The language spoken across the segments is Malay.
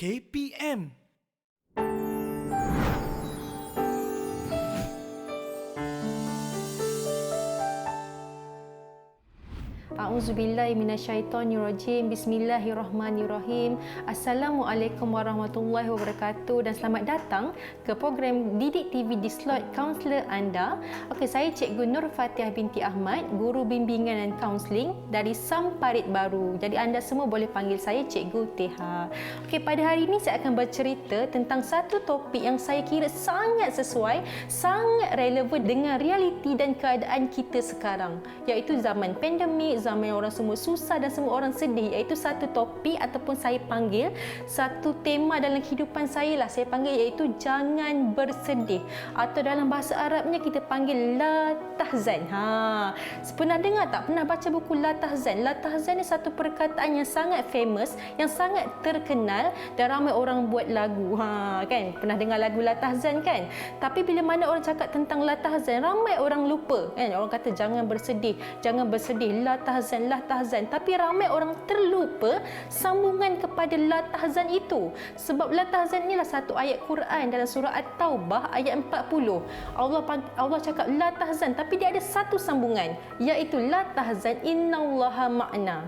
KPM. A'udzubillahi minasyaitonirrajim. Bismillahirrahmanirrahim. Assalamualaikum warahmatullahi wabarakatuh dan selamat datang ke program Didik TV di slot kaunselor anda. Okey, saya Cikgu Nur Fatiah binti Ahmad, guru bimbingan dan kaunseling dari SAM Parit Baru. Jadi anda semua boleh panggil saya Cikgu Teha. Okey, pada hari ini saya akan bercerita tentang satu topik yang saya kira sangat sesuai, sangat relevan dengan realiti dan keadaan kita sekarang, iaitu zaman pandemik, zaman orang semua susah dan semua orang sedih, iaitu satu topik ataupun saya panggil satu tema dalam kehidupan saya lah, saya panggil iaitu jangan bersedih, atau dalam bahasa Arabnya kita panggil la tahzan. Pernah dengar tak? Pernah baca buku La Tahzan? La Tahzan ni satu perkataan yang sangat famous, yang sangat terkenal dan ramai orang buat lagu. Kan? Pernah dengar lagu La Tahzan kan? Tapi bila mana orang cakap tentang La Tahzan, ramai orang lupa kan? Orang kata jangan bersedih, la tahzan. Tapi ramai orang terlupa sambungan kepada la tahzan itu. Sebab la tahzan inilah satu ayat Quran dalam surah At-Taubah ayat 40. Allah cakap la tahzan, tapi dia ada satu sambungan, iaitu la tahzan innallaha ma'na.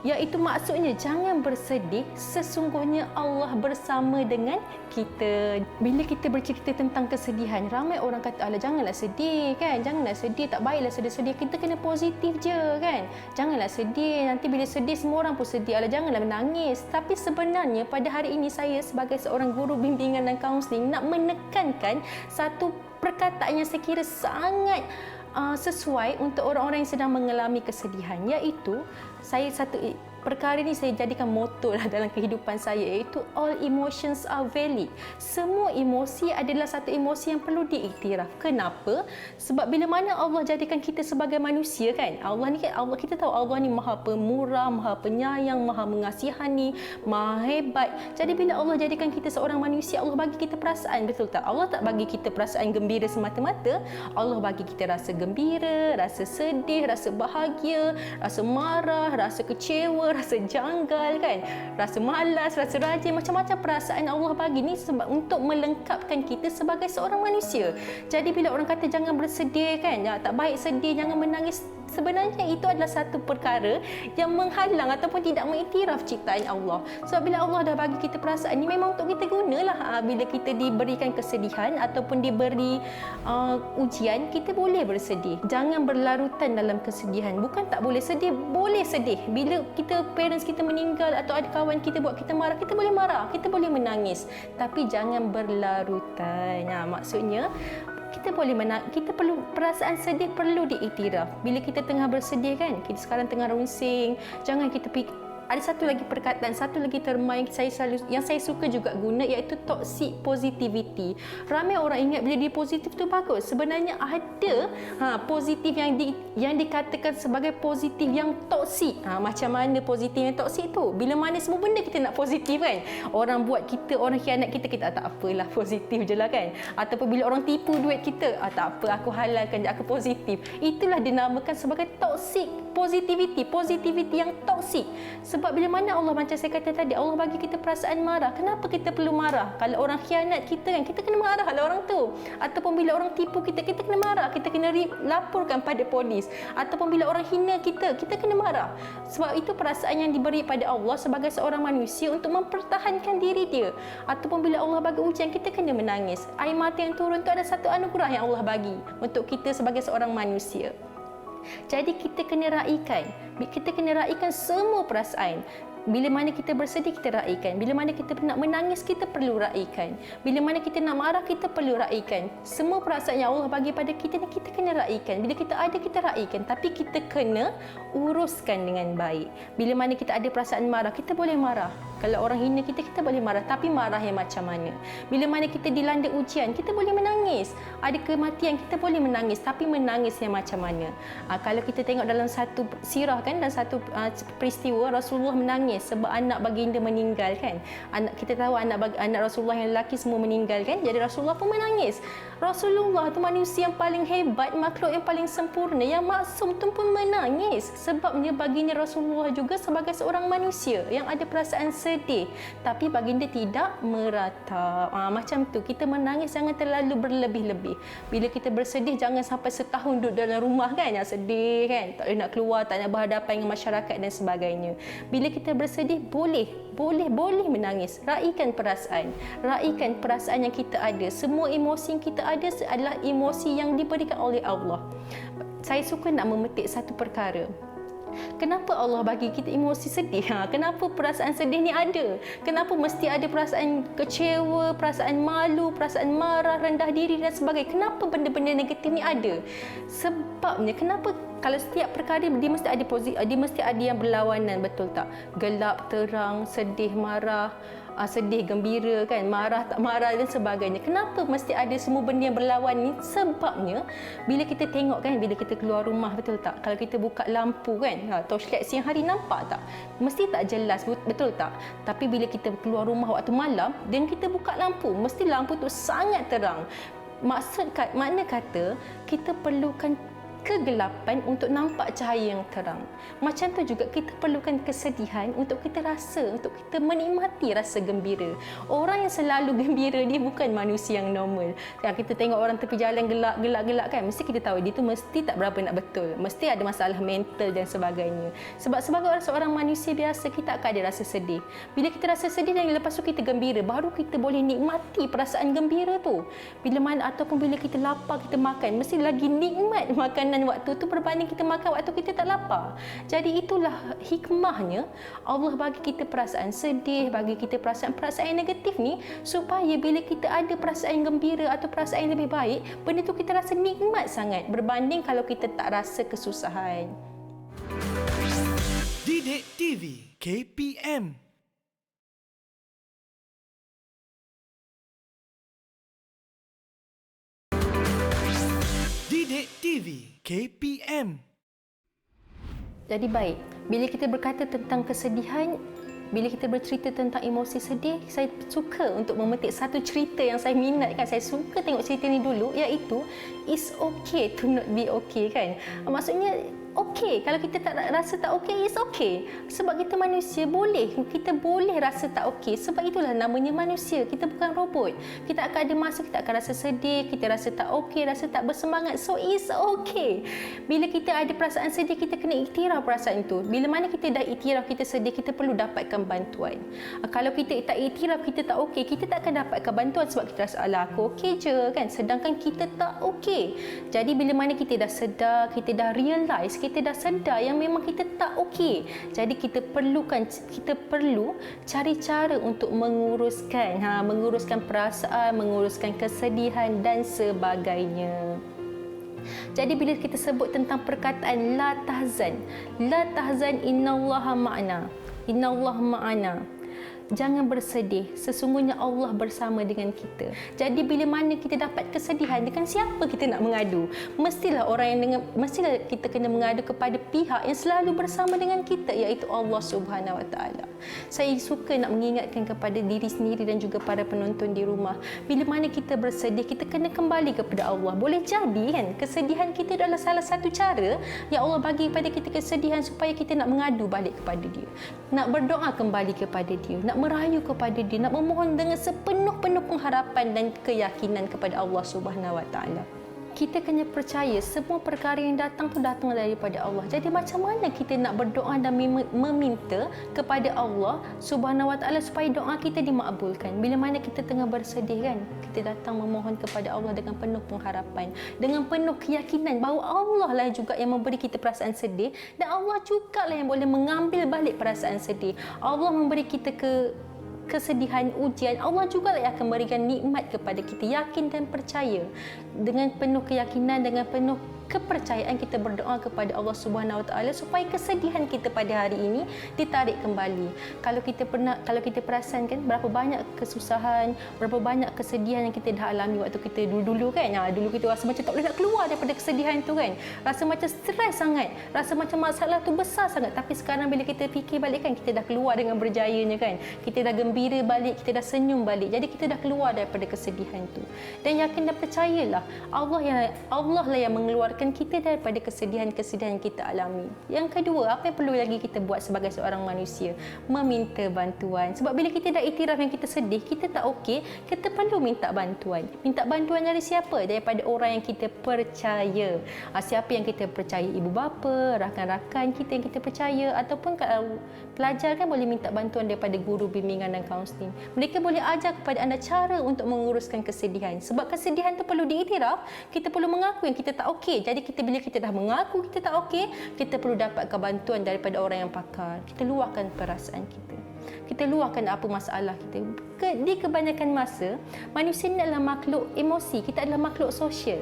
Iaitu maksudnya jangan bersedih, sesungguhnya Allah bersama dengan kita. Bila kita bercerita tentang kesedihan, ramai orang kata alah janganlah sedih kan, janganlah sedih, tak baiklah sedih-sedih, kita kena positif je kan, janganlah sedih, nanti bila sedih semua orang pun sedih, alah janganlah menangis. Tapi sebenarnya pada hari ini saya sebagai seorang guru bimbingan dan kaunseling nak menekankan satu perkataan yang saya kira sangat sesuai untuk orang-orang yang sedang mengalami kesedihan, iaitu perkara ini saya jadikan moto dalam kehidupan saya, iaitu all emotions are valid. Semua emosi adalah satu emosi yang perlu diiktiraf. Kenapa? Sebab bila mana Allah jadikan kita sebagai manusia kan, Allah kita tahu Allah ni Maha Pemurah, Maha Penyayang, Maha Mengasihani, Maha Hebat. Jadi bila Allah jadikan kita seorang manusia, Allah bagi kita perasaan, betul tak? Allah tak bagi kita perasaan gembira semata-mata. Allah bagi kita rasa gembira, rasa sedih, rasa bahagia, rasa marah, rasa kecewa, rasa janggal kan, rasa malas, rasa rajin, macam-macam perasaan Allah bagi ni sebab untuk melengkapkan kita sebagai seorang manusia. Jadi bila orang kata jangan bersedih kan, tak baik sedih, jangan menangis, sebenarnya itu adalah satu perkara yang menghalang ataupun tidak mengiktiraf ciptaan Allah. Sebab bila Allah dah bagi kita perasaan ni, memang untuk kita gunalah. Bila kita diberikan kesedihan ataupun diberi ujian, kita boleh bersedih. Jangan berlarutan dalam kesedihan. Bukan tak boleh sedih, boleh sedih. Bila parents kita meninggal atau ada kawan kita buat kita marah, kita boleh marah, kita boleh menangis, tapi jangan berlarutan. Maksudnya kita perlu, perasaan sedih perlu diiktiraf. Bila kita tengah bersedih kan, kita sekarang tengah runsing, jangan kita ada satu lagi perkataan, satu lagi terma yang saya suka juga guna, iaitu toxic positivity. Ramai orang ingat bila dia positif tu bagus. Sebenarnya ada positif yang dikatakan sebagai positif yang toksik. Macam mana positif yang toksik tu? Bila mana semua benda kita nak positif kan? Orang buat kita, orang khianat kita tak apalah, positif je lah kan? Ataupun bila orang tipu duit kita, tak apa, aku halalkan je, aku positif. Itulah dinamakan sebagai toxic positivity yang toksik. Sebab bila mana Allah, macam saya kata tadi, Allah bagi kita perasaan marah. Kenapa kita perlu marah? Kalau orang khianat kita kan, kita kena marah lah orang tu. Ataupun bila orang tipu kita, kita kena marah, kita kena laporkan pada polis. Ataupun bila orang hina kita, kita kena marah. Sebab itu perasaan yang diberi pada Allah sebagai seorang manusia untuk mempertahankan diri dia. Ataupun bila Allah bagi ujian, kita kena menangis. Air mata yang turun tu ada satu anugerah yang Allah bagi untuk kita sebagai seorang manusia. Jadi kita kena raikan semua perasaan. Bila mana kita bersedih, kita raikan. Bila mana kita nak menangis, kita perlu raikan. Bila mana kita nak marah, kita perlu raikan. Semua perasaan yang Allah bagi pada kita ni, kita kena raikan. Bila kita ada, kita raikan. Tapi kita kena uruskan dengan baik. Bila mana kita ada perasaan marah, kita boleh marah. Kalau orang hina kita, kita boleh marah. Tapi marah yang macam mana? Bila mana kita dilanda ujian, kita boleh menangis. Ada kematian, kita boleh menangis. Tapi menangis yang macam mana? Kalau kita tengok dalam satu sirah kan, dalam satu peristiwa, Rasulullah menangis sebab anak baginda meninggal kan. Kita tahu anak Rasulullah yang lelaki semua meninggal kan. Jadi Rasulullah pun menangis. Rasulullah tu manusia yang paling hebat, makhluk yang paling sempurna, yang maksum tu pun menangis. Sebabnya baginda Rasulullah juga sebagai seorang manusia yang ada perasaan sedih, sedih, tapi baginda tidak meratap. Macam tu, kita menangis jangan terlalu berlebih-lebih. Bila kita bersedih, jangan sampai setahun duduk dalam rumah kan, yang sedih kan, tak boleh nak keluar, tak nak berhadapan dengan masyarakat dan sebagainya. Bila kita bersedih, boleh menangis. Raikan perasaan yang kita ada. Semua emosi yang kita ada adalah emosi yang diberikan oleh Allah. Saya suka nak memetik satu perkara. Kenapa Allah bagi kita emosi sedih? Kenapa perasaan sedih ni ada? Kenapa mesti ada perasaan kecewa, perasaan malu, perasaan marah, rendah diri dan sebagainya? Kenapa benda-benda negatif ni ada? Sebabnya kenapa kalau setiap perkara dia mesti ada dia mesti ada yang berlawanan, betul tak? Gelap, terang, sedih, marah, sedih, gembira kan, marah, tak marah dan sebagainya. Kenapa mesti ada semua benda yang berlawan ni? Sebabnya bila kita tengok kan, bila kita keluar rumah, betul tak? Kalau kita buka lampu kan, torchlight siang hari, nampak tak? Mesti tak jelas, betul tak? Tapi bila kita keluar rumah waktu malam dan kita buka lampu, mesti lampu tu sangat terang. Makna kata kita perlukan kegelapan untuk nampak cahaya yang terang. Macam tu juga kita perlukan kesedihan untuk kita rasa, untuk kita menikmati rasa gembira. Orang yang selalu gembira dia bukan manusia yang normal. Kita tengok orang tepi jalan gelak kan, mesti kita tahu dia tu mesti tak berapa nak betul. Mesti ada masalah mental dan sebagainya. Sebab sebagai seorang manusia biasa, kita akan ada rasa sedih. Bila kita rasa sedih dan lepas tu kita gembira, baru kita boleh nikmati perasaan gembira tu. Bila mana ataupun bila kita lapar, kita makan, mesti lagi nikmat makanan waktu tu berbanding kita makan waktu kita tak lapar. Jadi itulah hikmahnya Allah bagi kita perasaan sedih, bagi kita perasaan yang negatif ni, supaya bila kita ada perasaan gembira atau perasaan yang lebih baik, benda tu kita rasa nikmat sangat berbanding kalau kita tak rasa kesusahan. Didik TV KPM. Didik TV KPM. Jadi baik, bila kita berkata tentang kesedihan, bila kita bercerita tentang emosi sedih, saya suka untuk memetik satu cerita yang saya minatkan. Saya suka tengok cerita ni dulu, iaitu It's okay to not be okay kan. Maksudnya okey, kalau kita tak rasa tak okey, it's okay. Sebab kita manusia, kita boleh rasa tak okey. Sebab itulah namanya manusia, kita bukan robot. Kita akan ada masa kita akan rasa sedih, kita rasa tak okey, rasa tak bersemangat. So it's okay. Bila kita ada perasaan sedih, kita kena iktiraf perasaan itu. Bila mana kita dah iktiraf kita sedih, kita perlu dapatkan bantuan. Kalau kita tak iktiraf kita tak okey, kita tak akan dapatkan bantuan sebab kita rasa alah aku okey je kan, sedangkan kita tak okey. Jadi bila mana kita dah sedar, kita dah realize, kita dah sedar yang memang kita tak okey. Jadi kita perlu cari cara untuk menguruskan perasaan, menguruskan kesedihan dan sebagainya. Jadi bila kita sebut tentang perkataan la tahzan innallaha ma'ana. Jangan bersedih, sesungguhnya Allah bersama dengan kita. Jadi bila mana kita dapat kesedihan, dengan siapa kita nak mengadu? Mestilah kita kena mengadu kepada pihak yang selalu bersama dengan kita, iaitu Allah Subhanahu Wa Taala. Saya suka nak mengingatkan kepada diri sendiri dan juga para penonton di rumah, bila mana kita bersedih, kita kena kembali kepada Allah. Boleh jadi kan, kesedihan kita adalah salah satu cara yang Allah bagi kepada kita kesedihan supaya kita nak mengadu balik kepada Dia, nak berdoa kembali kepada Dia, nak merayu kepada Dia, nak memohon dengan sepenuh-penuh pengharapan dan keyakinan kepada Allah Subhanahu Wa Taala. Kita kena percaya semua perkara yang datang daripada Allah. Jadi macam mana kita nak berdoa dan meminta kepada Allah Subhanahu Wa Taala supaya doa kita dimakbulkan? Bila mana kita tengah bersedih kan, kita datang memohon kepada Allah dengan penuh pengharapan, dengan penuh keyakinan bahawa Allah lah juga yang memberi kita perasaan sedih, dan Allah juga lah yang boleh mengambil balik perasaan sedih. Allah memberi kita kesedihan, ujian, Allah juga lah yang akan memberikan nikmat kepada kita. Yakin dan percaya, dengan penuh keyakinan, dengan penuh kepercayaan kita berdoa kepada Allah Subhanahu Wa Taala supaya kesedihan kita pada hari ini ditarik kembali. Kalau kita perasan kan, berapa banyak kesusahan, berapa banyak kesedihan yang kita dah alami waktu kita dulu kan. Dulu kita rasa macam tak boleh nak keluar daripada kesedihan tu kan. Rasa macam stres sangat, rasa macam masalah tu besar sangat. Tapi sekarang bila kita fikir balik kan, kita dah keluar dengan berjayanya kan. Kita dah gembira balik, kita dah senyum balik. Jadi kita dah keluar daripada kesedihan tu. Dan yakin dan percayalah, Allah lah yang mengeluarkan mengeluarkan kita daripada kesedihan-kesedihan yang kita alami. Yang kedua, apa yang perlu lagi kita buat sebagai seorang manusia? Meminta bantuan. Sebab bila kita dah iktiraf yang kita sedih, kita tak okey, kita perlu minta bantuan. Minta bantuan dari siapa? Daripada orang yang kita percaya. Siapa yang kita percaya? Ibu bapa, rakan-rakan kita yang kita percaya, ataupun kalau pelajar kan boleh minta bantuan daripada guru bimbingan dan kaunseling. Mereka boleh ajar kepada anda cara untuk menguruskan kesedihan. Sebab kesedihan tu perlu diiktiraf, kita perlu mengaku yang kita tak okey. Jadi bila kita dah mengaku kita tak okey, kita perlu dapatkan bantuan daripada orang yang pakar. Kita luahkan perasaan kita. Kita luahkan apa masalah kita. Di kebanyakan masa, manusia ni adalah makhluk emosi, kita adalah makhluk sosial.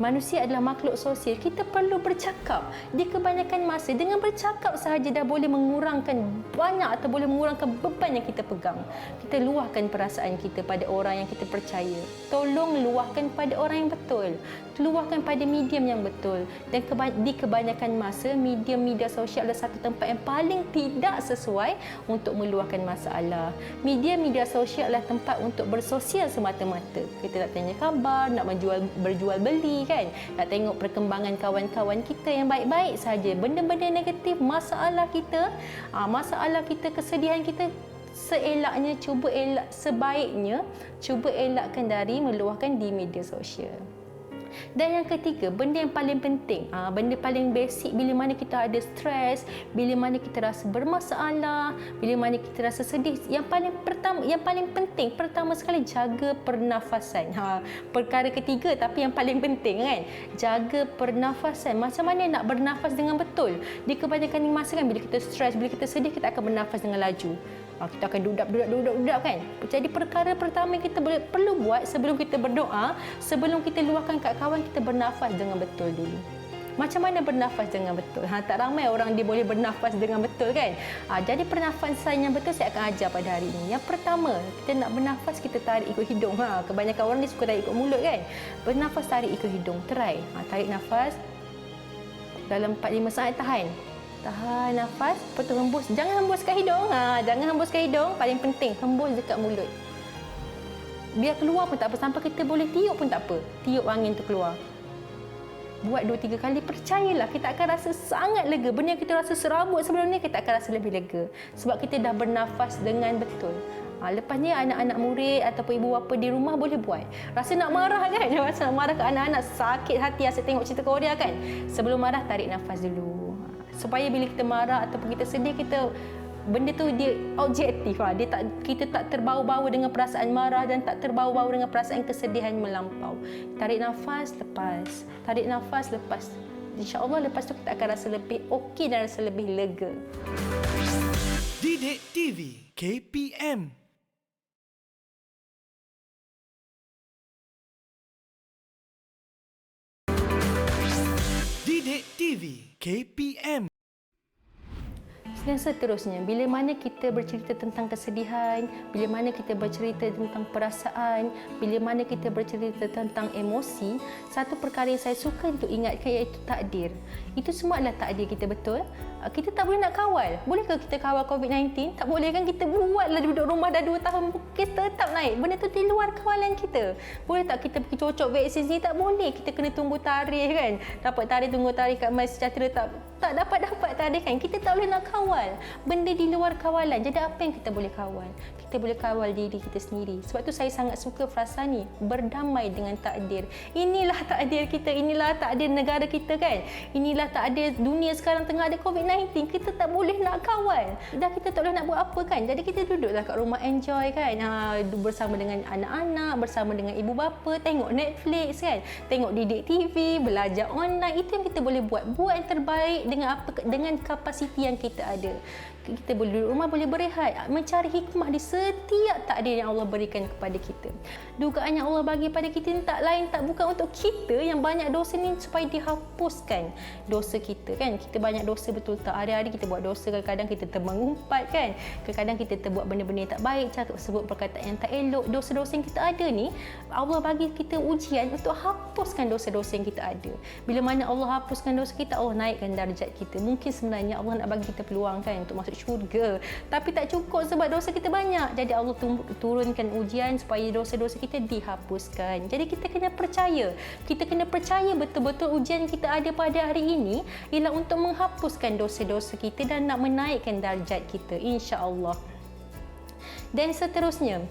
Manusia adalah makhluk sosial. Kita perlu bercakap. Di kebanyakan masa, dengan bercakap sahaja dah boleh mengurangkan banyak atau boleh mengurangkan beban yang kita pegang. Kita luahkan perasaan kita pada orang yang kita percaya. Tolong luahkan pada orang yang betul. Luahkan pada medium yang betul. Dan di kebanyakan masa, media sosial adalah satu tempat yang paling tidak sesuai untuk meluahkan masalah. Media sosial adalah tempat untuk bersosial semata-mata. Kita nak tanya khabar, nak berjual beli kan, nak tengok perkembangan kawan-kawan kita yang baik-baik saja. Benda-benda negatif, masalah kita, kesedihan kita, sebaiknya cuba elakkan dari meluahkan di media sosial. Dan yang ketiga, benda yang paling penting, benda paling basic bila mana kita ada stres, bila mana kita rasa bermasalah, bila mana kita rasa sedih, yang paling penting pertama sekali, jaga pernafasan. Perkara ketiga tapi yang paling penting kan, jaga pernafasan. Macam mana nak bernafas dengan betul? Di kebanyakan masa kan, bila kita stres, bila kita sedih, kita akan bernafas dengan laju. Kita akan dudap kan. Jadi perkara pertama yang kita perlu buat sebelum kita berdoa, sebelum kita luahkan kat kawan, kita bernafas dengan betul dulu. Macam mana bernafas dengan betul? Tak ramai orang dia boleh bernafas dengan betul kan. Jadi pernafasan yang betul saya akan ajar pada hari ini. Yang pertama, kita nak bernafas, kita tarik ikut hidung. Kebanyakan orang ni suka tarik ikut mulut kan. Bernafas tarik ikut hidung. Try. Tarik nafas dalam 4-5 saat, tahan. Tahan nafas, lepas tu hembus. Jangan hembus kat hidung. Jangan hembus kat hidung. Paling penting, hembus dekat mulut. Biar keluar pun tak apa. Sampai kita boleh tiup pun tak apa. Tiup angin tu keluar. Buat 2-3 kali, percayalah kita akan rasa sangat lega. Benda yang kita rasa serabut sebelum ni, kita akan rasa lebih lega. Sebab kita dah bernafas dengan betul. Lepas ni anak-anak murid ataupun ibu bapa di rumah boleh buat. Rasa nak marah kan? Rasa nak marah ke anak-anak, sakit hati asyik tengok cerita Korea kan? Sebelum marah, tarik nafas dulu. Supaya bila kita marah ataupun kita sedih, benda tu dia objektif. Kita tak terbau-bau dengan perasaan marah dan tak terbau-bau dengan perasaan kesedihan melampau. Tarik nafas, lepas. Tarik nafas, lepas. InsyaAllah lepas tu kita akan rasa lebih okey dan rasa lebih lega. Didik TV KPM. Didik TV KPM. Dan seterusnya, bila mana kita bercerita tentang kesedihan, bila mana kita bercerita tentang perasaan, bila mana kita bercerita tentang emosi, satu perkara yang saya suka untuk ingatkan iaitu takdir. Itu semua adalah takdir kita, betul? Kita tak boleh nak kawal. Bolehkah kita kawal COVID-19? Tak boleh kan? Kita buatlah duduk rumah dah 2 tahun, kita tetap naik. Benda tu di luar kawalan kita. Boleh tak kita pergi cocok vaksin sini? Tak boleh. Kita kena tunggu tarikh kan? Dapat tarikh, tunggu tarikh kat MySejahtera tak dapat tarikh kan? Kita tak boleh nak kawal. Benda di luar kawalan. Jadi apa yang kita boleh kawal? Kita boleh kawal diri kita sendiri. Sebab tu saya sangat suka frasa ni, berdamai dengan takdir. Inilah takdir kita, inilah takdir negara kita kan. Inilah takdir dunia sekarang tengah ada COVID-19. Kita tak boleh nak kawal. Dah kita tak boleh nak buat apa kan. Jadi kita duduklah kat rumah enjoy kan. Bersama dengan anak-anak, bersama dengan ibu bapa, tengok Netflix kan. Tengok Didik TV, belajar online. Itu yang kita boleh buat. Buat yang terbaik dengan kapasiti yang kita ada. Kita boleh duduk rumah, boleh berehat, mencari hikmah di setiap takdir yang Allah berikan kepada kita. Dugaan yang Allah bagi pada kita ni tak lain tak bukan untuk kita yang banyak dosa ni supaya dihapuskan dosa kita kan. Kita banyak dosa betul tak? Hari-hari kita buat dosa, kadang-kadang kita termengumpat kan. Kadang-kadang kita terbuat benda-benda yang tak baik, sebut perkataan yang tak elok. Dosa-dosa yang kita ada ni, Allah bagi kita ujian untuk hapuskan dosa-dosa yang kita ada. Bila mana Allah hapuskan dosa kita, Allah naikkan darjat kita. Mungkin sebenarnya Allah nak bagi kita peluang kan untuk masuk masuk syurga. Tapi tak cukup sebab dosa kita banyak. Jadi Allah turunkan ujian supaya dosa-dosa kita dihapuskan. Jadi kita kena percaya. Kita kena percaya betul-betul ujian kita ada pada hari ini ialah untuk menghapuskan dosa-dosa kita dan nak menaikkan darjat kita, insya-Allah. Dan seterusnya,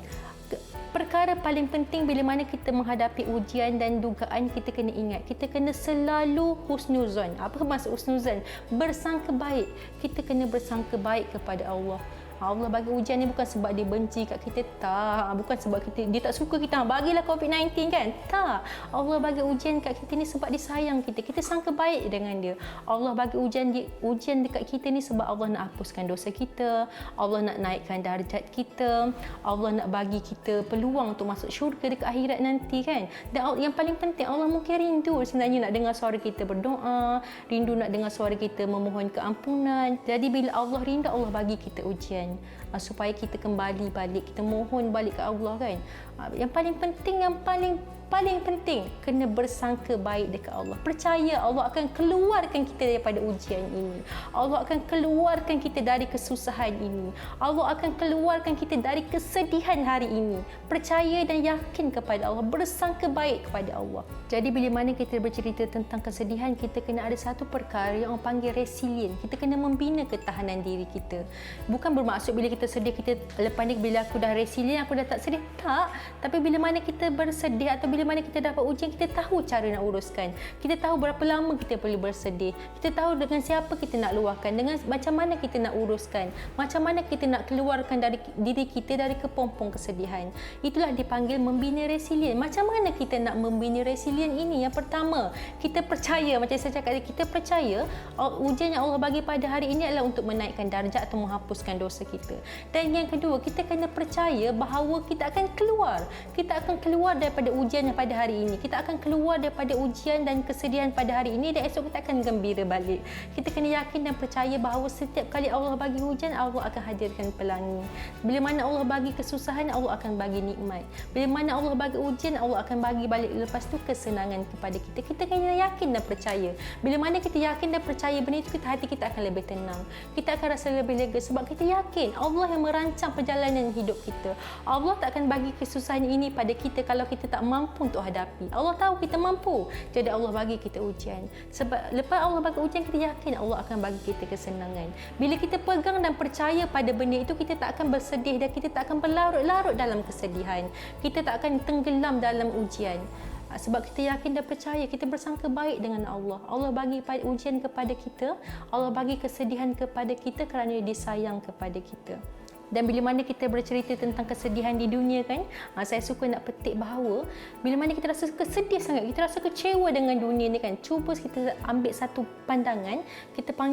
perkara paling penting bila mana kita menghadapi ujian dan dugaan, kita kena ingat, kita kena selalu husnuzan. Apa maksud husnuzan? Bersangka baik. Kita kena bersangka baik kepada Allah. Allah bagi ujian ni bukan sebab dia benci kat kita, tak. Bukan sebab dia tak suka kita, bagilah COVID-19 kan, tak. Allah bagi ujian kat kita ni sebab dia sayang kita. Kita sangka baik dengan dia. Allah bagi ujian dekat kita ni sebab Allah nak hapuskan dosa kita, Allah nak naikkan darjat kita, Allah nak bagi kita peluang untuk masuk syurga dekat akhirat nanti kan. Dan yang paling penting, Allah mungkin rindu sebenarnya nak dengar suara kita berdoa, rindu nak dengar suara kita memohon keampunan. Jadi bila Allah rindu, Allah bagi kita ujian supaya kita kembali balik, kita mohon balik ke Allah kan. Yang paling penting, yang paling penting, kena bersangka baik dekat Allah. Percaya Allah akan keluarkan kita daripada ujian ini. Allah akan keluarkan kita dari kesusahan ini. Allah akan keluarkan kita dari kesedihan hari ini. Percaya dan yakin kepada Allah, bersangka baik kepada Allah. Jadi bila mana kita bercerita tentang kesedihan, kita kena ada satu perkara yang orang panggil resilient. Kita kena membina ketahanan diri kita. Bukan bermaksud bila kita sedih, kita lepas ni bila aku dah resilient, aku dah tak sedih. Tak. Tapi bila mana kita bersedih atau bila mana kita dapat ujian, kita tahu cara nak uruskan. Kita tahu berapa lama kita perlu bersedih. Kita tahu dengan siapa kita nak luahkan, dengan macam mana kita nak uruskan, macam mana kita nak keluarkan dari diri kita dari kepompong kesedihan. Itulah dipanggil membina resilient. Macam mana kita nak membina resilient ini? Yang pertama, kita percaya, macam saya cakap tadi, kita percaya ujian yang Allah bagi pada hari ini adalah untuk menaikkan darjat atau menghapuskan dosa kita. Dan yang kedua, kita kena percaya bahawa kita akan keluar. Kita akan keluar daripada ujian pada hari ini. Kita akan keluar daripada ujian dan kesedihan pada hari ini dan esok kita akan gembira balik. Kita kena yakin dan percaya bahawa setiap kali Allah bagi ujian, Allah akan hadirkan pelangi. Bila mana Allah bagi kesusahan, Allah akan bagi nikmat. Bila mana Allah bagi ujian, Allah akan bagi balik lepas tu kesenangan kepada kita. Kita kena yakin dan percaya. Bila mana kita yakin dan percaya benda itu, hati kita akan lebih tenang. Kita akan rasa lebih lega sebab kita yakin Allah yang merancang perjalanan hidup kita. Allah tak akan bagi kesusahan ini pada kita kalau kita tak mampu untuk hadapi. Allah tahu kita mampu. Jadi Allah bagi kita ujian. Sebab lepas Allah bagi ujian, kita yakin Allah akan bagi kita kesenangan. Bila kita pegang dan percaya pada benda itu, kita tak akan bersedih dan kita tak akan berlarut-larut dalam kesedihan. Kita tak akan tenggelam dalam ujian. Sebab kita yakin dan percaya, kita bersangka baik dengan Allah. Allah bagi ujian kepada kita, Allah bagi kesedihan kepada kita kerana Dia sayang kepada kita. Dan bila mana kita bercerita tentang kesedihan di dunia kan, saya suka nak petik bahawa bila mana kita rasa kesedih sangat, kita rasa kecewa dengan dunia ni kan, cuba kita ambil satu pandangan,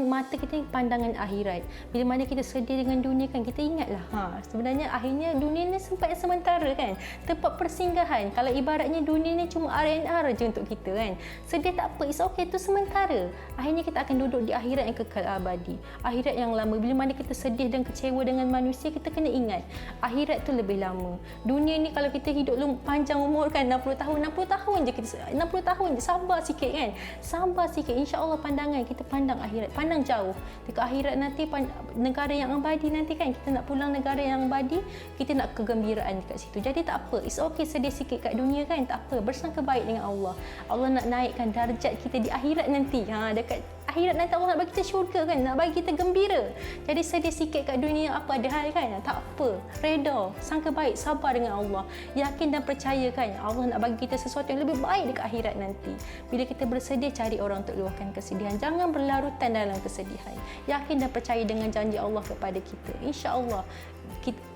mata kita ni pandangan akhirat. Bila mana kita sedih dengan dunia kan, kita ingatlah sebenarnya akhirnya dunia ni sempat yang sementara kan, tempat persinggahan. Kalau ibaratnya dunia ni cuma R&R je untuk kita kan, sedih tak apa, it's okay, itu sementara. Akhirnya kita akan duduk di akhirat yang kekal abadi, akhirat yang lama. Bila mana kita sedih dan kecewa dengan manusia, kita kena ingat akhirat tu lebih lama. Dunia ni kalau kita hidup panjang umur kan, 60 tahun je kita, 60 tahun je, sabar sikit kan, sabar sikit. InsyaAllah pandangan kita pandang akhirat, pandang jauh. Dekat akhirat nanti, negara yang abadi nanti kan, kita nak pulang negara yang abadi, kita nak kegembiraan dekat situ. Jadi tak apa, it's okay sedih sikit kat dunia kan, tak apa, bersangka baik dengan Allah. Allah nak naikkan darjat kita di akhirat nanti. Dekat akhirat nanti Allah nak bagi kita syurga kan, nak bagi kita gembira. Jadi sedih sikit kat dunia, apa ada hal kan, tak apa, reda, sangka baik, sabar dengan Allah, yakin dan percaya kan Allah nak bagi kita sesuatu yang lebih baik dekat akhirat nanti. Bila kita bersedih, cari orang untuk luahkan kesedihan, jangan berlarutan dalam kesedihan. Yakin dan percaya dengan janji Allah kepada kita, insya-Allah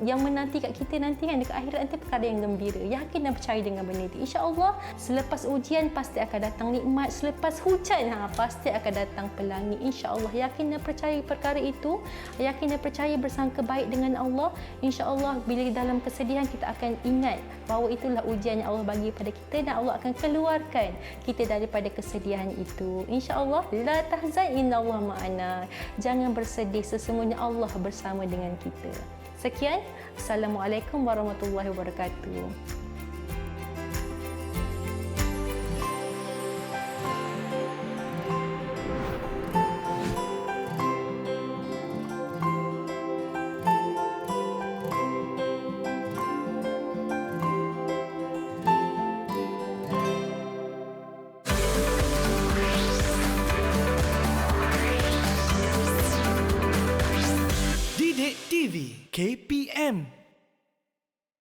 yang menanti kat kita nanti kan dekat akhirat nanti perkara yang gembira. Yakin dan percaya dengan benda itu. InsyaAllah selepas ujian pasti akan datang nikmat, selepas hujan pasti akan datang pelangi. InsyaAllah yakin dan percaya perkara itu, yakin dan percaya bersangka baik dengan Allah. InsyaAllah bila dalam kesedihan kita akan ingat bahawa itulah ujian yang Allah bagi pada kita dan Allah akan keluarkan kita daripada kesedihan itu. InsyaAllah, la tahzan innallaha ma'ana. Jangan bersedih, sesungguhnya Allah bersama dengan kita. Sekian, Assalamualaikum warahmatullahi wabarakatuh. TV KPM